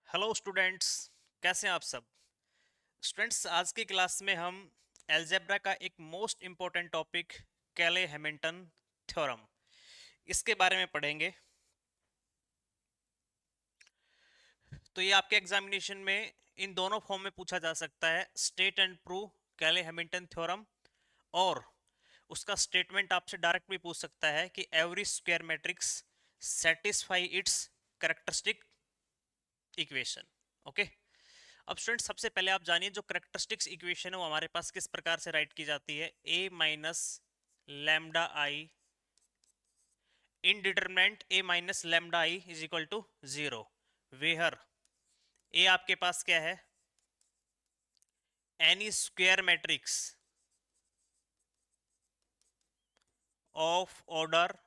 Hello students, कैसे हैं आप सब। स्टूडेंट्स, आज की क्लास में हम अलजेब्रा का एक मोस्ट इम्पोर्टेंट टॉपिक कैले हैमिल्टन थ्योरम इसके बारे में पढ़ेंगे। तो ये आपके एग्जामिनेशन में इन दोनों फॉर्म में पूछा जा सकता है, स्टेट एंड प्रूव कैले हैमिल्टन थ्योरम, और उसका स्टेटमेंट आपसे डायरेक्ट भी पूछ सकता है कि every square matrix satisfy it's characteristic equation. Okay. अब स्टूडेंट, सबसे पहले आप जानिए जो करेक्टरिस्टिक्स इक्वेशन है वो हमारे पास किस प्रकार से राइट की जाती है। A minus lambda I in determinant A minus lambda I is equal to zero, where A आपके पास क्या है, any square matrix of order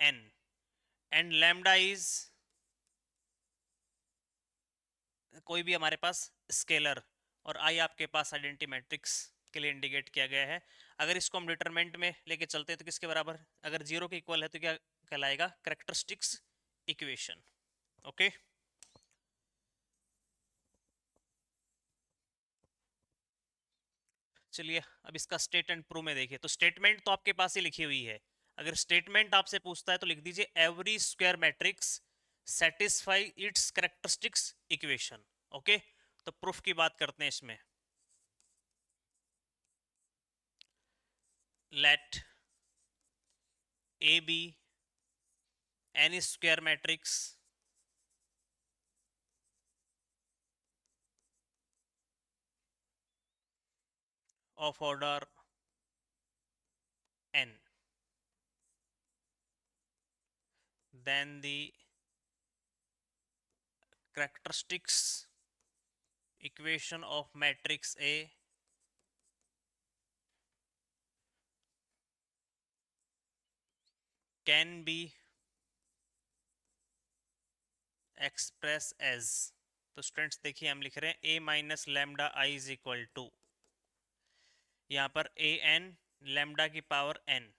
N and lambda is कोई भी हमारे पास स्केलर, और आई आपके पास आइडेंटिटी मैट्रिक्स के लिए इंडिकेट किया गया है। अगर इसको हम डिटरमिनेंट में लेके चलते हैं तो किसके बराबर, अगर जीरो के इक्वल है तो क्या कहलाएगा, करेक्टरिस्टिक्स इक्वेशन। ओके। चलिए अब इसका स्टेट एंड प्रूव में देखिए। तो स्टेटमेंट तो आपके पास ही लिखी हुई है। अगर स्टेटमेंट आपसे पूछता है तो लिख दीजिए every square matrix satisfy its characteristics equation. Okay. तो प्रूफ की बात करते हैं इसमें। Let A be any square matrix of order n, then the characteristics equation of matrix A can be expressed as, तो स्टूडेंट्स देखिए हम लिख रहे हैं a minus lambda I is equal to, यहाँ पर a n लैम्डा की power n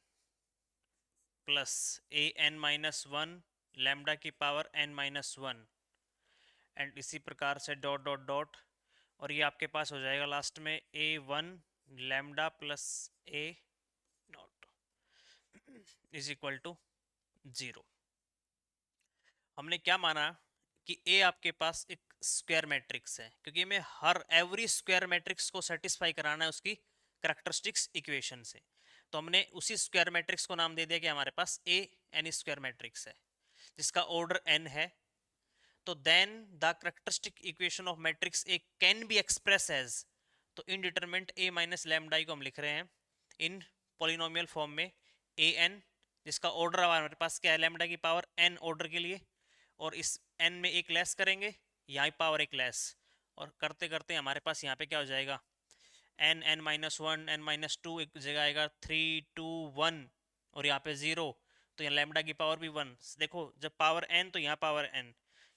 plus a n minus one lambda की power n minus one, and इसी प्रकार से डॉट डॉट डॉट, और ये आपके पास हो जाएगा लास्ट में a one lambda plus a naught is equal to zero. हमने क्या माना कि ए आपके पास एक स्क्वायर मैट्रिक्स है, क्योंकि हमें हर एवरी स्क्वायर मैट्रिक्स को सेटिस्फाई कराना है उसकी करेक्टरिस्टिक्स इक्वेशन से। तो हमने उसी स्क्वायर मैट्रिक्स को नाम दे दिया कि हमारे पास ए एन स्क्वायर मैट्रिक्स है जिसका ऑर्डर एन है। तो then the characteristic equation of matrix A can be express as, तो इनडिटरमिनेंट ए माइनस लैम्डा को हम लिख रहे हैं इन पॉलिनोमियल फॉर्म में ए एन, जिसका ऑर्डर हमारे पास क्या है, लैम्डा की पावर एन ऑर्डर के लिए, और इस एन में एक लेस करेंगे, यहाँ पावर एक लेस, और करते करते हमारे पास यहाँ पे क्या हो जाएगा, n n minus one n minus two, एक जगह आएगा थ्री टू वन, और यहाँ पे जीरो। तो यहाँ लैम्डा की पावर भी वन। देखो जब पावर एन तो यहाँ पावर एन,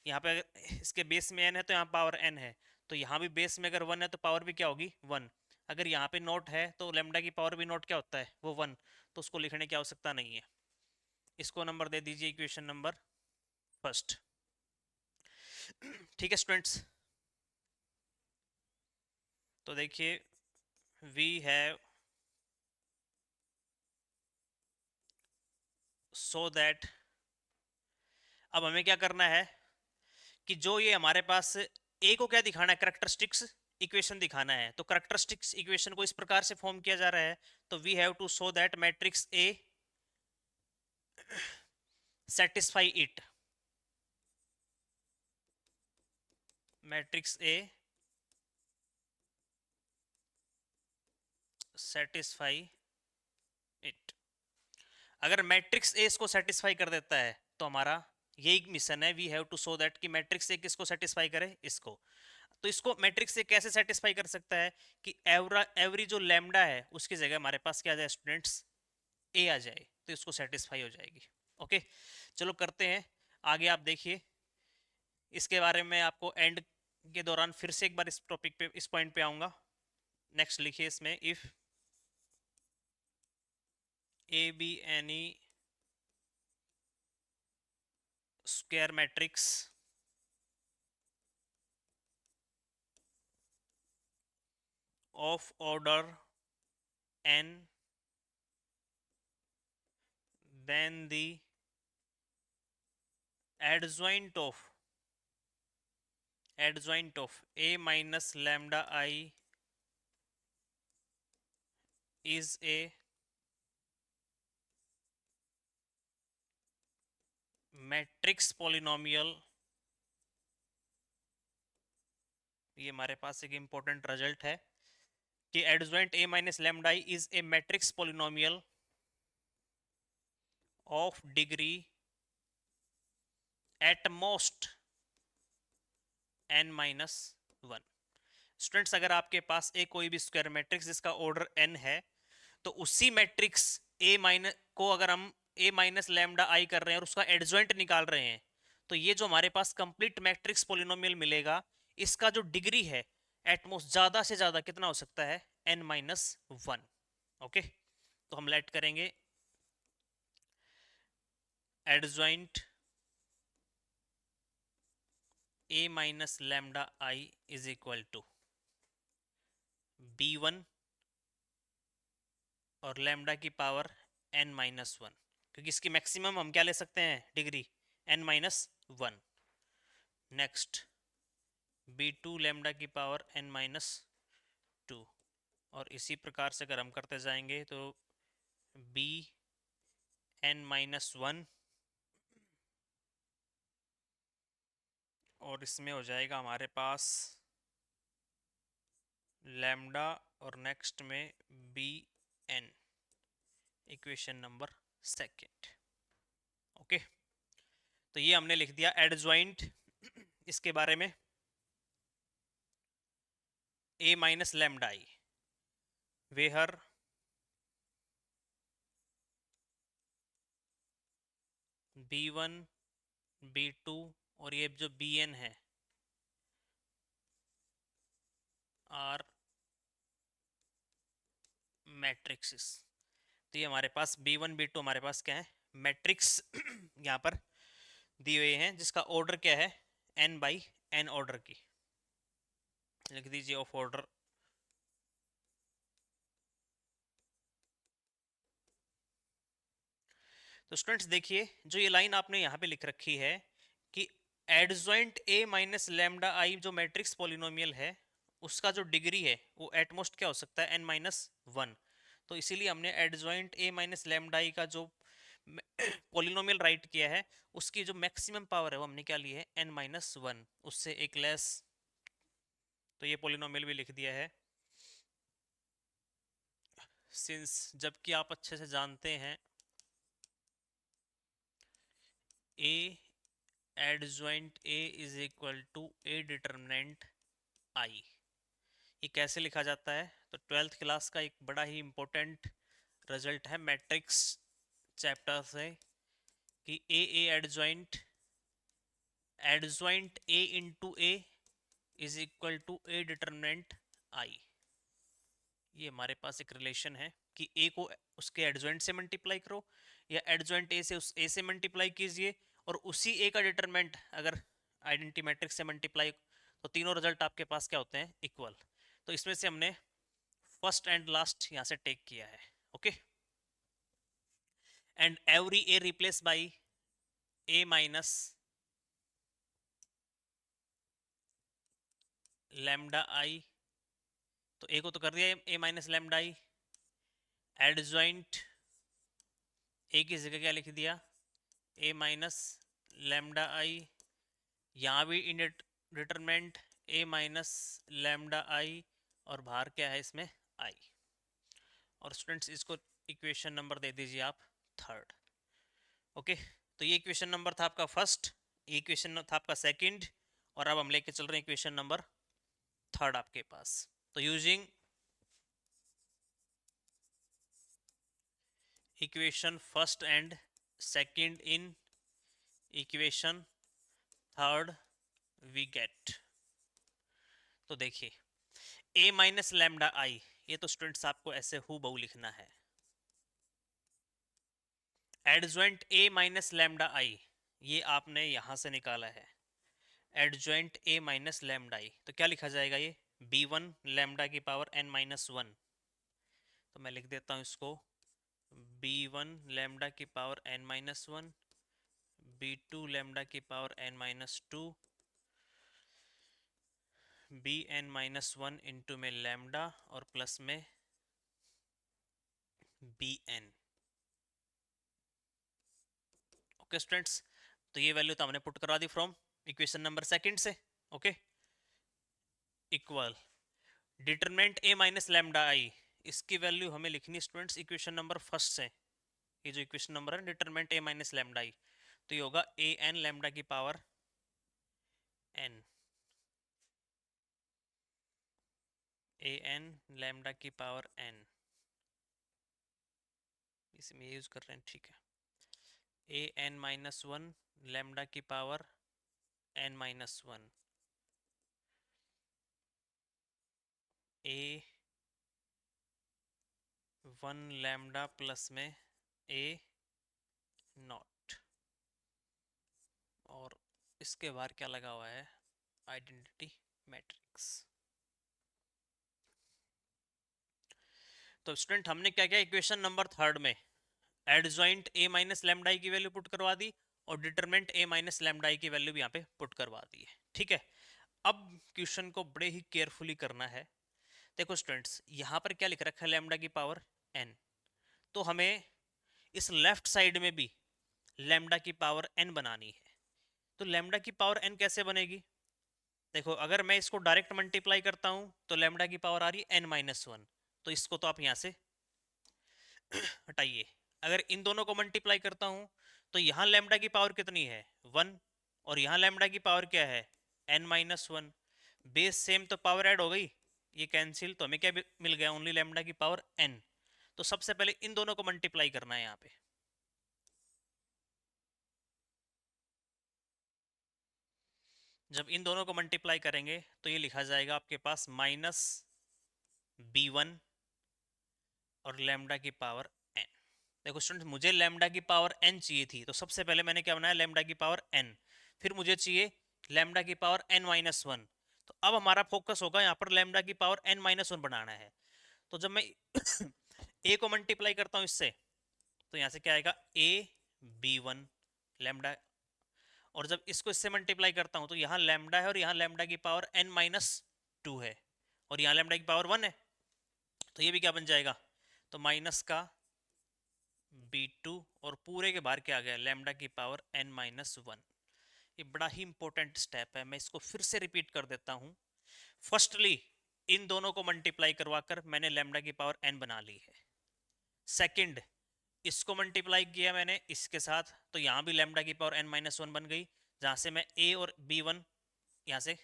यहाँ पे अगर इसके बेस में एन है तो यहाँ पावर एन है, तो यहाँ भी बेस में अगर वन है तो पावर भी क्या होगी, वन। अगर यहाँ पे नोट है तो लैम्डा की पावर भी नोट क्या होता है, वो वन। तो उसको लिखने की आवश्यकता नहीं है। इसको नंबर दे दीजिए इक्वेशन नंबर फर्स्ट। ठीक है स्टूडेंट्स। तो देखिए वी हैव सो दैट, अब हमें क्या करना है कि जो ये हमारे पास ए को क्या दिखाना है, करेक्टरिस्टिक्स इक्वेशन दिखाना है। तो करेक्टरिस्टिक्स इक्वेशन को इस प्रकार से फॉर्म किया जा रहा है, तो we have to show that matrix A satisfy it, matrix A satisfy it. अगर मैट्रिक्स ए इसको सेटिस्फाई कर देता है तो हमारा यही मिशन है, we have to show that कि मैट्रिक्स ए किसको सेटिस्फाई करे, इसको। तो इसको मैट्रिक्स से कैसे सेटिस्फाई कर सकता है कि एवरी जो लैम्डा है उसकी जगह हमारे पास क्या आ जाए स्टूडेंट्स, ए आ जाए, तो इसको सेटिस्फाई हो जाएगी। ओके। चलो करते हैं आगे। आप देखिए इसके बारे में आपको एंड के दौरान फिर से एक बार इस टॉपिक पे, इस पॉइंट पे आऊंगा। नेक्स्ट लिखिए इसमें, if A be any square matrix of order n then the adjoint of a minus lambda I is a matrix polynomial. ये हमारे पास एक इंपॉर्टेंट रिजल्ट है कि adjoint a minus lambda i is a matrix polynomial of degree at most n minus one. Students, अगर आपके पास एक कोई भी स्क्वायर मैट्रिक्स जिसका ऑर्डर n है, तो उसी मैट्रिक्स a माइनस को अगर हम a माइनस लैम्डा i कर रहे हैं और उसका एडजॉइंट निकाल रहे हैं, तो ये जो हमारे पास कंप्लीट मैट्रिक्स पॉलिनोमियल मिलेगा, इसका जो डिग्री है एटमोस्ट ज्यादा से ज्यादा कितना हो सकता है, n माइनस वन। ओके, तो हम लेट करेंगे adjoint a minus lambda i is equal to b1 और लैम्डा की पावर n माइनस वन, क्योंकि इसकी मैक्सिमम हम क्या ले सकते हैं, degree n minus one. Next b2 lambda की पावर n माइनस टू, और इसी प्रकार से अगर हम करते जाएंगे तो b n माइनस वन, और इसमें हो जाएगा हमारे पास लैम्डा और नेक्स्ट में B n, equation number second. Okay, तो ये हमने लिख दिया एडजॉइंट इसके बारे में a minus lambda i वेहर b1 b2 और ये जो bn है आर मैट्रिक्स। तो ये हमारे पास b1 b2 हमारे पास क्या है, मैट्रिक्स यहाँ पर दिए हुए हैं जिसका ऑर्डर क्या है, n बाई n ऑर्डर की। लिख दीजिए ऑफ ऑर्डर तो स्टूडेंट्स देखिए, जो ये लाइन आपने यहाँ पे लिख रखी है कि एडजॉइंट a माइनस लैम्डा आई जो मैट्रिक्स पॉलिनोमियल है, उसका जो डिग्री है वो एटमोस्ट क्या हो सकता है, n माइनस वन। तो इसीलिए हमने adjoint a minus lambda I का जो पॉलिनोमियल राइट किया है, उसकी जो मैक्सिमम पावर है वो हमने क्या ली है, n माइनस वन, उससे एक लेस। तो ये पॉलिनोमियल भी लिख दिया है। सिंस जबकि आप अच्छे से जानते हैं a adjoint a is equal to a determinant i, ये कैसे लिखा जाता है, तो ट्वेल्थ क्लास का एक बड़ा ही इंपॉर्टेंट रिजल्ट है मैट्रिक्स चैप्टर से कि A adjoint a into a is equal to a determinant i। ये हमारे पास एक रिलेशन है कि a को उसके एडजॉइंट से मल्टीप्लाई करो या एडजॉइंट a से उस a से मल्टीप्लाई कीजिए, और उसी a का डिटरमिनेंट अगर आइडेंटिटी मैट्रिक्स से मल्टीप्लाई, तो तीनों रिजल्ट आपके पास क्या होते हैं, इक्वल। तो इसमें से हमने फर्स्ट एंड लास्ट यहाँ से टेक किया है। Okay, and every a replace by a minus lambda i, तो a को तो कर दिया a minus lambda i, adjoint a की जगह क्या लिख दिया, a माइनस लैम्डा i, यहाँ भी determinant a minus lambda i, और बाहर क्या है इसमें i। और स्टूडेंट्स इसको इक्वेशन नंबर दे दीजिए आप थर्ड। ओके, तो ये इक्वेशन नंबर था आपका फर्स्ट, ये इक्वेशन था आपका सेकंड, और अब हम लेके चल रहे हैं इक्वेशन नंबर थर्ड आपके पास। तो using equation first and second in equation third we get, तो देखिए a माइनस लैम्डा आई, ये तो स्टूडेंट्स आपको ऐसे हूबहू लिखना है। एडजॉइंट a माइनस लैम्डा आई, ये आपने यहां से निकाला है, adjoint a minus lambda I, तो क्या लिखा जाएगा, ये b1 लैम्डा की पावर n-1, तो मैं लिख देता हूँ इसको b1 लैम्डा की पावर n-1, b2 लैम्डा की पावर n-2, bn-1 इंटू में लैम्डा और प्लस में bn। ओके स्टूडेंट्स, तो ये वैल्यू तो हमने पुट करवा दी फ्रॉम इक्वेशन नंबर सेकंड से। Okay, equal determinant a minus lambda I, इसकी वैल्यू हमें लिखनी स्टूडेंट्स इक्वेशन नंबर फर्स्ट से। ये जो इक्वेशन नंबर है determinant a minus lambda I, तो ये होगा a n लैम्डा की power n, a n lambda की पावर n, इसमें यूज कर रहे हैं, ठीक है। a n minus one lambda की power n minus one, a one lambda plus में a नॉट, और इसके बाहर क्या लगा हुआ है, आइडेंटिटी मैट्रिक्स। तो स्टूडेंट हमने क्या किया, इक्वेशन नंबर थर्ड में एडजॉइंट a माइनस लैम्डा आई की वैल्यू पुट करवा दी और डिटरमिनेंट a माइनस लैम्डा आई की वैल्यू भी यहाँ पे पुट करवा दी है, ठीक है। अब क्वेश्चन को बड़े ही केयरफुली करना है। देखो स्टूडेंट्स, यहाँ पर क्या लिख रखा है, लैम्डा की पावर n, तो हमें इस लेफ्ट साइड में भी लैम्डा की पावर n बनानी है। तो लैम्डा की पावर n कैसे बनेगी, देखो अगर मैं इसको डायरेक्ट मल्टीप्लाई करता हूं तो लैम्डा की पावर आ रही है n-1, तो इसको तो आप यहां से हटाइए। अगर इन दोनों को मल्टीप्लाई करता हूं तो यहां लैम्डा की पावर कितनी है, 1, और यहां लैम्डा की पावर क्या है, n-1। बेस सेम तो पावर ऐड हो गई, ये कैंसिल, तो हमें क्या मिल गया, ओनली लैम्डा की पावर n। तो सबसे पहले इन दोनों को मल्टीप्लाई करना है यहाँ पे। जब इन दोनों को मल्टीप्लाई करेंगे तो ये लिखा जाएगा आपके पास माइनस b1 और लैम्डा की पावर n। देखो स्टूडेंट, मुझे लैम्डा की पावर n चाहिए थी, तो सबसे पहले मैंने क्या बनाया, लैम्डा की पावर n, फिर मुझे चाहिए लैम्डा की पावर n-1। तो अब हमारा फोकस होगा यहाँ पर लैम्डा की पावर n-1 बनाना है। तो जब मैं a को मल्टीप्लाई करता हूँ इससे, तो यहाँ से क्या आएगा, a b1 लैम्डा, और जब इसको इससे मल्टीप्लाई करता हूँ तो यहाँ लैम्डा है और यहाँ लैम्डा की पावर n-2 है, और यहाँ लैम्डा की पावर 1 है, तो ये भी क्या बन जाएगा, तो माइनस का b2, और पूरे के बाहर क्या आ गया, लैम्डा की पावर n-1। ये बड़ा ही इंपॉर्टेंट स्टेप है, मैं इसको फिर से रिपीट कर देता हूँ। फर्स्टली इन दोनों को मल्टीप्लाई करवाकर मैंने लैम्डा की पावर n बना ली है। सेकंड, इसको मल्टीप्लाई किया मैंने इसके साथ, तो यहाँ भी लैम्डा की पावर n-1 बन गई, जहाँ से मैं a और b1 यहाँ से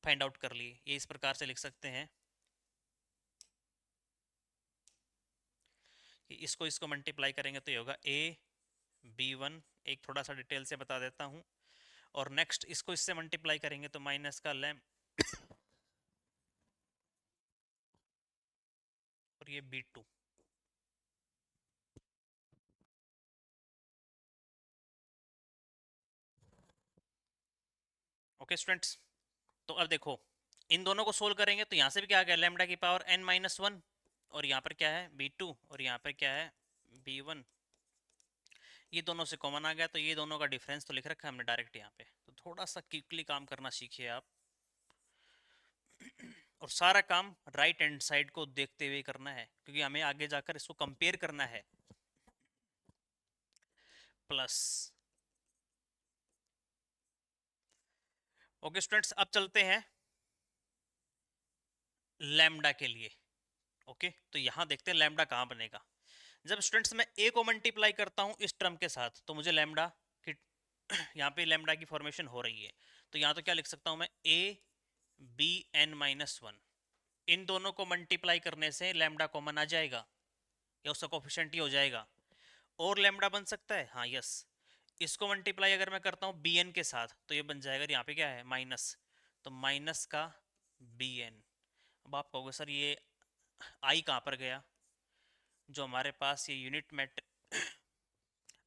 फाइंड आउट कर लिए। ये इस प्रकार से लिख सकते हैं कि इसको मल्टीप्लाई करेंगे तो ये होगा a b1, एक थोड़ा सा डिटेल से बता देता हूँ, और नेक्स्ट इसको इससे मल्टीप्लाई करेंगे तो माइनस का लैम और ये b2। ओके स्टूडेंट्स, तो अब देखो इन दोनों को सोल्व करेंगे तो यहाँ से भी क्या आ गया, लैम्डा की पावर n-1, और यहाँ पर क्या है b2, और यहाँ पर क्या है b1, ये दोनों से कॉमन आ गया, तो ये दोनों का डिफरेंस तो लिख रखा है हमने डायरेक्ट यहाँ पे। तो थोड़ा सा क्विकली काम करना सीखिए आप, और सारा काम राइट हैंड साइड को देखते हुए करना है, क्योंकि हमें आगे जाकर इसको कंपेयर करना है। प्लस, ओके स्टूडेंट्स, अब चलते हैं लैम्डा के लिए। ओके, तो यहां देखते हैं लैम्डा कहां बनेगा। जब स्टूडेंट्स मैं a को मल्टीप्लाई करता हूं इस टर्म के साथ, तो मुझे लैम्डा की यहाँ पे लैम्डा की फॉर्मेशन हो रही है, तो यहाँ तो क्या लिख सकता हूं मैं, a b n-1। इन दोनों को मल्टीप्लाई करने से लैम्डा कॉमन आ जाएगा, या उसका कोफिशिएंट ही हो जाएगा। और लैम्डा बन सकता है, हाँ यस। इसको मल्टीप्लाई अगर मैं करता हूँ bn के साथ, तो ये बन जाएगा, यहाँ पे क्या है माइनस, तो माइनस का bn। अब आप कहोगे सर ये आई कहाँ पर गया, जो हमारे पास ये यूनिट मैट्रिक्स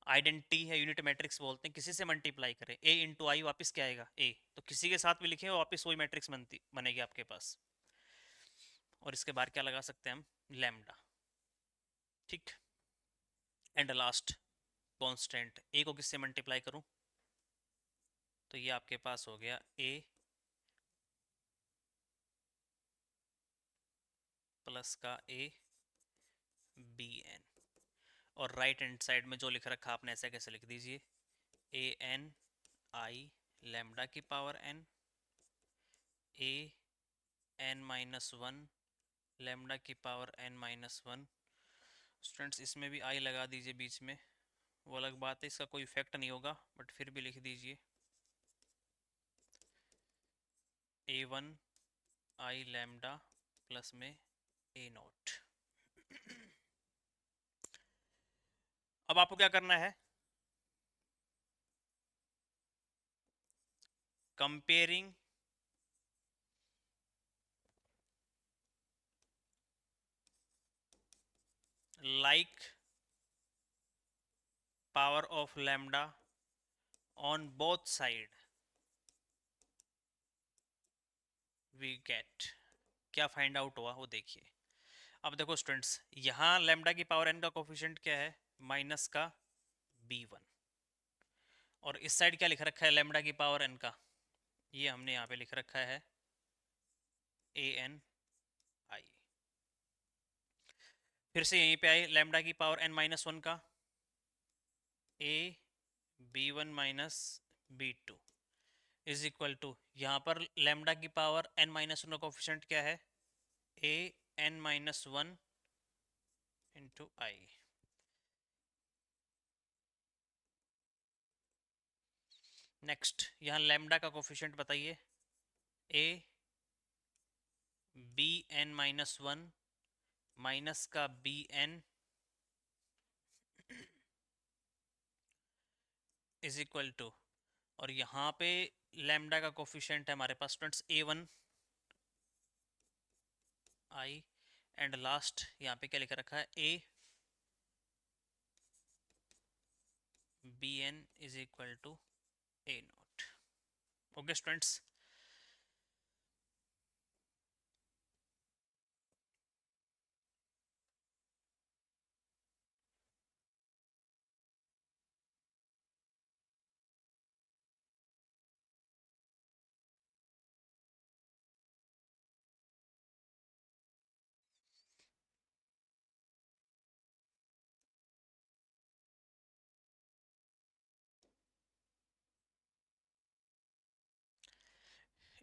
आइडेंटिटी है, यूनिट मैट्रिक्स बोलते हैं, किसी से मल्टीप्लाई करें a इंटू आई वापिस क्या आएगा a, तो किसी के साथ भी लिखे वापिस वही मैट्रिक्स बनती बनेगी आपके पास। और इसके बाहर क्या लगा सकते हैं हम, लैम्डा। ठीक। एंड लास्ट कांस्टेंट ए को किससे मल्टीप्लाई करूं, तो ये आपके पास हो गया ए प्लस का ए बी एन, और राइट हैंड साइड में जो लिख रखा आपने ऐसे कैसे लिख दीजिए, ए एन आई लैम्डा की power n, A N minus one lambda की power N minus one. Students इसमें भी आई लगा दीजिए बीच में, वो अलग बात है, इसका कोई इफेक्ट नहीं होगा, बट फिर भी लिख दीजिए ए वन आई लैम्डा प्लस में ए नॉट। अब आपको क्या करना है, comparing like power of lambda on both side we get, क्या फाइंड आउट हुआ वो देखिए। अब देखो स्टूडेंट्स, यहाँ लैम्डा की पावर एन का कोफिशिएंट क्या है, माइनस का b1, और इस साइड क्या लिख रखा है लैम्डा की पावर एन का, ये हमने यहाँ पे लिख रखा है ए एन आई। फिर से यहीं पे आई लैम्डा की पावर एन माइनस वन का A B one minus B two is equal to, यहाँ पर लैम्डा की पावर एन माइनस वन का कोफिशिएंट क्या है, A N minus one into I. Next यहाँ लैम्डा का कोफिशिएंट बताइए, A B N minus one minus का B N is equal to, और यहाँ पे लैम्डा का कोफिशिएंट है हमारे पास students A one I, and last यहाँ पे क्या लिख रखा है, A B N is equal to A naught. Okay students,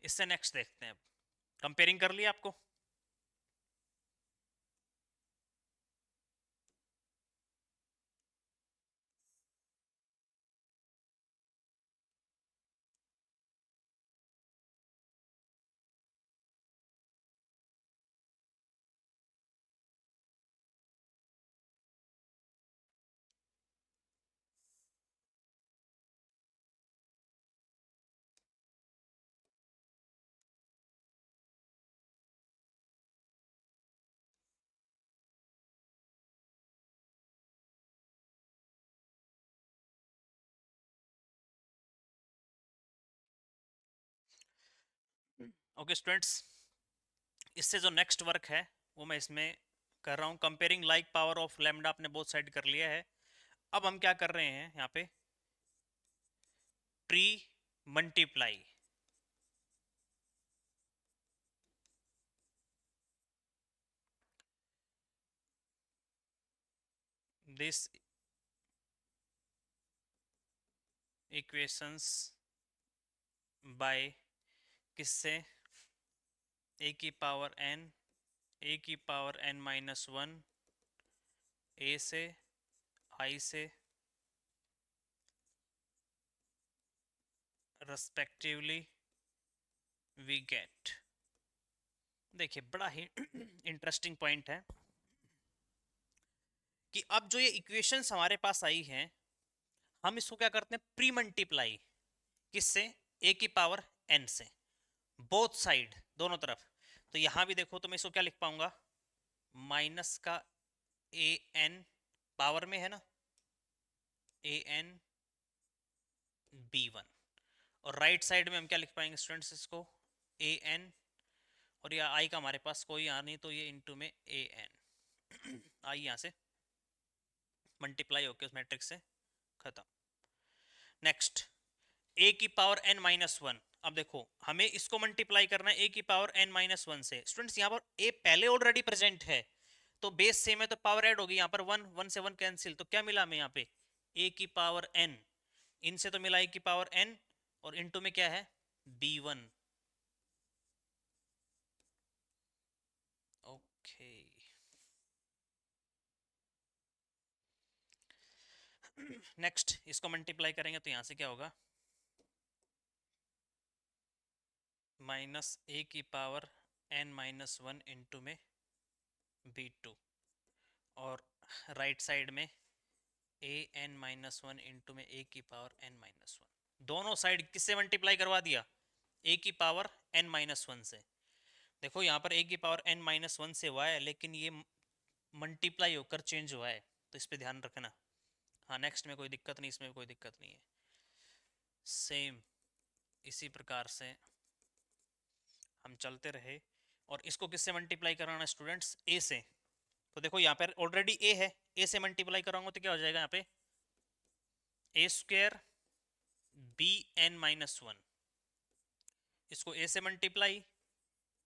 इससे नेक्स्ट देखते हैं, अब कंपेयरिंग कर लिया आपको। ओके स्टूडेंट्स, इससे जो नेक्स्ट वर्क है वो मैं इसमें कर रहा हूँ, comparing like power of lambda आपने बोथ साइड कर लिया है। अब हम क्या कर रहे हैं यहाँ पे, pre multiply this equations bye किससे, ए की पावर एन, ए की पावर एन माइनस वन, ए से आई से रेस्पेक्टिवली वी गेट। देखिए बड़ा ही इंटरेस्टिंग पॉइंट है कि अब जो ये इक्वेशंस हमारे पास आई हैं, हम इसको क्या करते हैं, प्री मल्टीप्लाई किससे, ए की पावर एन से, बोथ साइड दोनों तरफ। तो यहां भी देखो तो मैं इसको क्या लिख पाऊंगा, माइनस का ए एन पावर में है ना, ए एन बी वन, और राइट साइड में हम क्या लिख पाएंगे स्टूडेंट्स, इसको ए एन और ये आई का हमारे पास कोई यहाँ नहीं, तो ये इंटू में ए एन आई यहाँ से मल्टीप्लाई होके उस मैट्रिक्स से खत्म। नेक्स्ट, ए की पावर एन माइनस वन। अब देखो हमें इसको मल्टीप्लाई करना है ए की पावर एन माइनस वन से। स्टूडेंट्स यहाँ पर ए पहले ऑलरेडी प्रेजेंट है, तो बेस सेम है तो पावर ऐड होगी। यहाँ पर वन, वन से वन कैंसिल, तो क्या मिला हमें यहाँ पे ए की पावर एन, इनसे तो मिला ए की पावर एन, और इनटू में क्या है बी वन। ओके नेक्स्ट, इसको मल्टीप्लाई करेंगे तो यहाँ से क्या होगा, माइनस ए की power N minus one into में बी टू, और राइट साइड में A N minus one into में ए की पावर एन माइनस वन। दोनों साइड किससे मल्टीप्लाई करवा दिया, ए की पावर एन माइनस वन से। देखो यहाँ पर ए की पावर एन माइनस वन से हुआ है, लेकिन ये मल्टीप्लाई होकर चेंज हुआ है, तो इस पर ध्यान रखना। हाँ नेक्स्ट में कोई दिक्कत नहीं, इसमें कोई दिक्कत नहीं है। सेम इसी प्रकार से हम चलते रहे, और इसको किससे मल्टीप्लाई कराना है स्टूडेंट्स, ए से। तो देखो यहाँ पर ऑलरेडी ए है, ए से मल्टीप्लाई कराऊंगा तो क्या हो जाएगा यहाँ पे A square B N minus one, इसको ए से multiply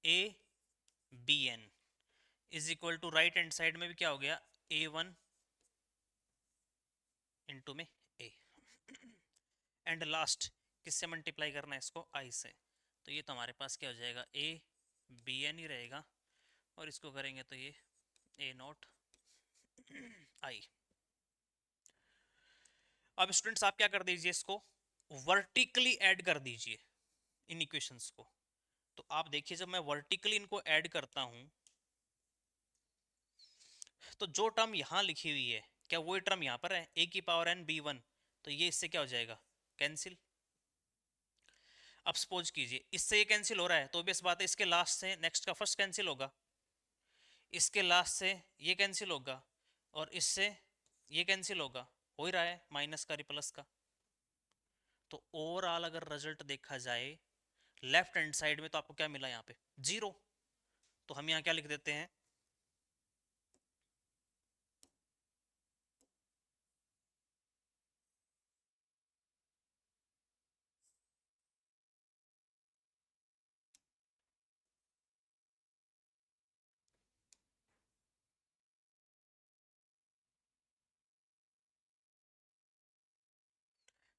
A B N is equal to right hand side में भी क्या हो गया ए वन इंटू में ए, एंड लास्ट किससे मल्टीप्लाई करना है इसको आई से। तो ये तो हमारे पास क्या हो जाएगा ए बी एन ही रहेगा, और इसको करेंगे तो ये ए नॉट आई। अब स्टूडेंट्स आप क्या कर दीजिए, इसको वर्टिकली ऐड कर दीजिए इन इक्वेशंस को। तो आप देखिए जब मैं वर्टिकली इनको ऐड करता हूं, तो जो टर्म यहां लिखी हुई है क्या वही टर्म यहां पर है, ए की पावर एन बी वन, तो ये इससे क्या हो जाएगा कैंसिल। अब सपोज कीजिए इससे ये कैंसिल हो रहा है, तो बेस बात है इसके लास्ट से नेक्स्ट का फर्स्ट कैंसिल होगा, इसके लास्ट से ये कैंसिल होगा, और इससे ये कैंसिल होगा, हो ही रहा है माइनस का प्लस का। तो ओवरऑल अगर रिजल्ट देखा जाए लेफ्ट हैंड साइड में, तो आपको क्या मिला यहाँ पे जीरो। तो हम यहाँ क्या लिख देते हैं,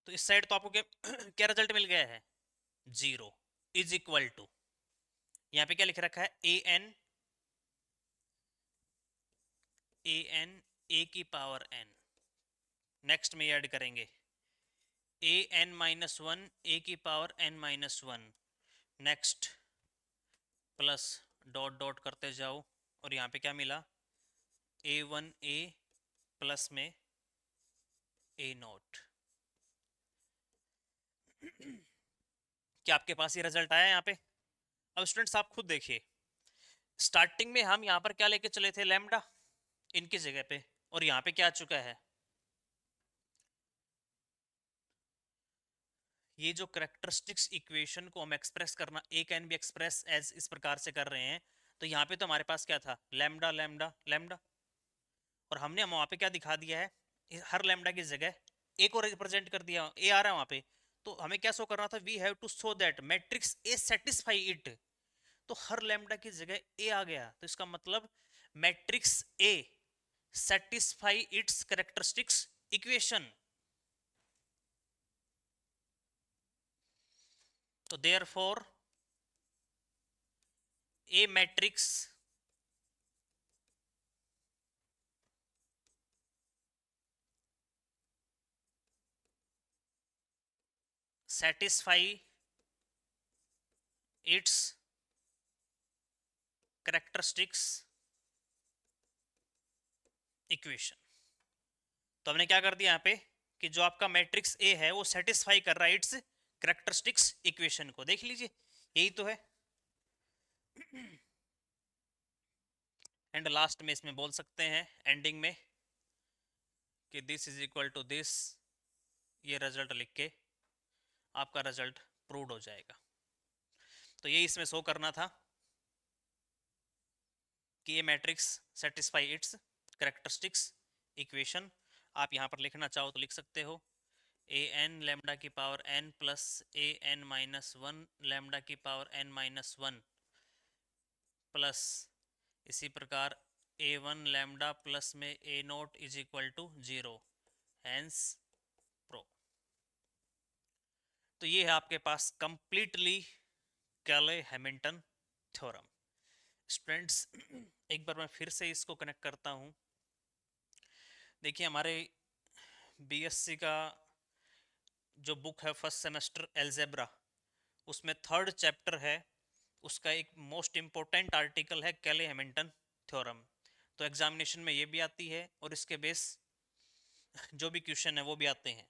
तो इस साइड तो आपको क्या क्या रिजल्ट मिल गया है जीरो, इज इक्वल टू यहाँ पे क्या लिख रखा है ए एन ए की पावर एन, नेक्स्ट में ऐड करेंगे A N minus one A की power N minus one, next plus dot dot करते जाओ, और यहाँ पे क्या मिला ए वन ए प्लस में ए नॉट। क्या आपके पास ये रिजल्ट आया यहाँ पे। अब स्टूडेंट्स आप खुद देखिए, स्टार्टिंग में हम यहाँ पर क्या लेके चले थे लैम्डा इनकी जगह पे, और यहाँ पे क्या आ चुका है, ये जो करेक्टरिस्टिक्स इक्वेशन को हम एक्सप्रेस करना ए कैन बी एक्सप्रेस एज इस प्रकार से कर रहे हैं, तो यहाँ पे तो हमारे पास क्या था लैम्डा लैम्डा लैम्डा, और हमने वहाँ पे क्या दिखा दिया है हर लैम्डा की जगह ए को रिप्रेजेंट कर दिया, ए आ रहा है वहाँ पे। तो हमें क्या शो करना था, we have to show that matrix A satisfy it, तो हर लैम्डा की जगह ए आ गया, तो इसका मतलब matrix A satisfy its characteristics equation. तो therefore A matrix satisfy its characteristics equation. तो हमने क्या कर दिया यहाँ पे कि जो आपका मैट्रिक्स ए है वो सेटिस्फाई कर रहा है इट्स कैरेक्टरिस्टिक्स इक्वेशन को, देख लीजिए यही तो है। एंड लास्ट में इसमें बोल सकते हैं एंडिंग में कि this is equal to this, ये रिजल्ट लिख के आपका रिजल्ट प्रूव हो जाएगा। तो ये इसमें शो करना था। कि ये matrix satisfy its characteristics equation. आप यहाँ पर लिखना चाहो तो लिख सकते हो ए एन लेमडा की power N plus A N minus one lambda की power N minus one plus इसी प्रकार ए वन लेमडा प्लस में A nought is equal to zero, hence proved. तो ये है आपके पास completely Cayley Hamilton theorem. Students एक बार मैं फिर से इसको कनेक्ट करता हूँ। देखिए हमारे बीएससी का जो बुक है फर्स्ट सेमेस्टर एल्जेब्रा, उसमें थर्ड चैप्टर है, उसका एक मोस्ट इम्पोर्टेंट आर्टिकल है कैले हैमिल्टन थ्योरम। तो एग्जामिनेशन में ये भी आती है और इसके बेस जो भी क्वेश्चन है वो भी आते हैं।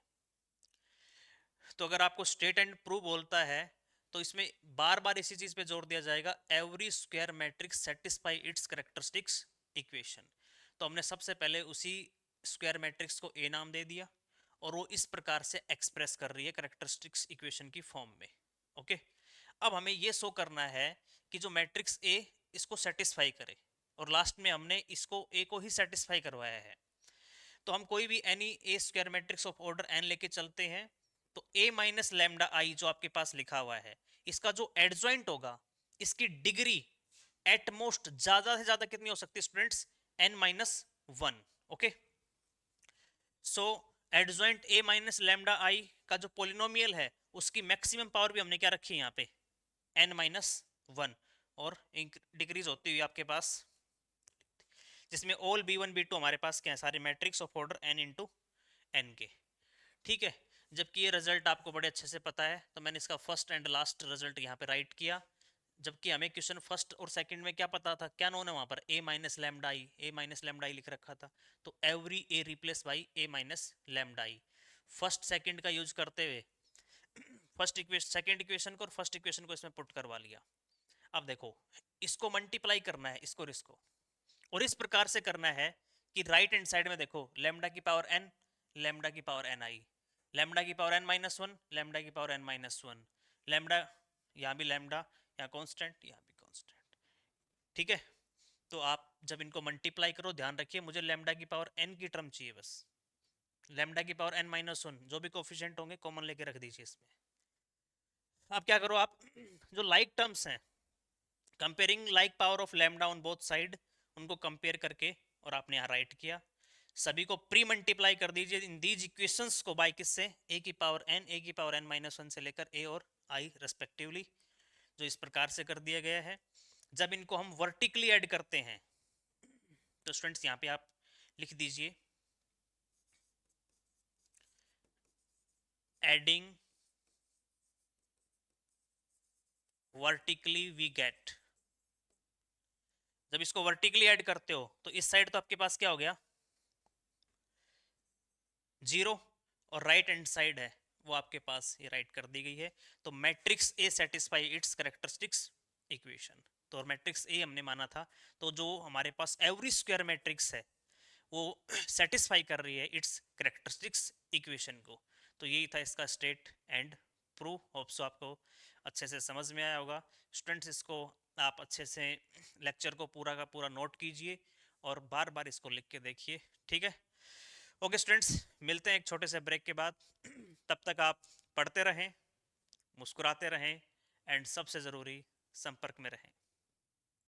तो अगर आपको स्टेट एंड प्रूव बोलता है तो इसमें बार बार इसी चीज पे जोर दिया जाएगा, every square matrix satisfy its characteristics equation. तो हमने सबसे पहले उसी स्क्वायर मैट्रिक्स को ए नाम दे दिया और वो इस प्रकार से एक्सप्रेस कर रही है कैरेक्टरिस्टिक्स इक्वेशन की फॉर्म में। ओके, अब हमें ये शो करना है कि जो मैट्रिक्स ए इसको सेटिस्फाई करे, और लास्ट में हमने इसको ए को ही सेटिस्फाई करवाया है। तो हम कोई भी any A square matrix of order n लेके चलते हैं, तो ए माइनस लैम्डा आई जो आपके पास लिखा हुआ है, इसका जो एडजॉइंट होगा, इसकी डिग्री एट मोस्ट ज्यादा से ज्यादा कितनी हो सकती है students, N minus one. Okay, so adjoint A minus lambda I का जो पोलिनोमियल है उसकी मैक्सिमम पावर भी हमने क्या रखी है यहाँ पे, एन माइनस वन, और डिक्रीज होती हुई आपके पास, जिसमें all B one B two हमारे पास क्या है, सारे matrix of order n into n के। ठीक है, जबकि ये रिजल्ट आपको बड़े अच्छे से पता है, तो मैंने इसका फर्स्ट एंड लास्ट रिजल्ट यहाँ पे राइट किया। जबकि हमें क्वेश्चन फर्स्ट और सेकंड में क्या पता था, क्या नोन है वहाँ पर, ए माइनस लैम्डा आई, ए माइनस लैम्डा आई लिख रखा था। तो every A replace by A minus lambda I. First second का यूज करते हुए फर्स्ट इक्वेशन सेकंड इक्वेशन को और फर्स्ट इक्वेशन को इसमें पुट करवा लिया। अब देखो, इसको मल्टीप्लाई करना है, इसको और इसको, और इस प्रकार से करना है कि राइट हैंड साइड में देखो लेमडा की पावर एन, लेमडा की पावर एन आई, लेमडा की power N minus one, lambda की power N minus one, lambda यहाँ भी लेमडा, यहाँ कॉन्स्टेंट, यहाँ भी कॉन्स्टेंट। ठीक है, तो आप जब इनको मल्टीप्लाई करो ध्यान रखिए मुझे लेमडा की पावर एन की टर्म चाहिए बस, लेमडा की पावर एन माइनस वन, जो भी कोफिशिएंट होंगे कॉमन लेके रख दीजिए इसमें। अब क्या करो आप, जो लाइक टर्म्स हैं, comparing like power of lambda on both side, उनको कंपेयर करके और आपने यहाँ राइट किया, सभी को प्री मल्टीप्लाई कर दीजिए इन दीज इक्वेशंस को बाय किससे, ए की पावर एन, ए की पावर एन माइनस वन से लेकर ए और आई रेस्पेक्टिवली, जो इस प्रकार से कर दिया गया है। जब इनको हम वर्टिकली ऐड करते हैं तो स्टूडेंट्स यहाँ पे आप लिख दीजिए, एडिंग वर्टिकली वी गेट, जब इसको वर्टिकली ऐड करते हो तो इस साइड तो आपके पास क्या हो गया, जीरो, और राइट हैंड साइड है वो आपके पास ये राइट कर दी गई है। तो matrix A satisfy its characteristics equation, तो मैट्रिक्स ए हमने माना था, तो जो हमारे पास एवरी स्क्वायर मैट्रिक्स है वो सेटिस्फाई कर रही है इट्स कैरेक्टरिस्टिक्स इक्वेशन को। तो यही था इसका state and prove. Hope so आपको अच्छे से समझ में आया होगा। स्टूडेंट्स इसको आप अच्छे से लेक्चर को पूरा का पूरा नोट कीजिए और बार बार इसको लिख के देखिए। ठीक है, ओके स्टूडेंट्स, मिलते हैं एक छोटे से ब्रेक के बाद। तब तक आप पढ़ते रहें, मुस्कुराते रहें एंड सबसे ज़रूरी संपर्क में रहें।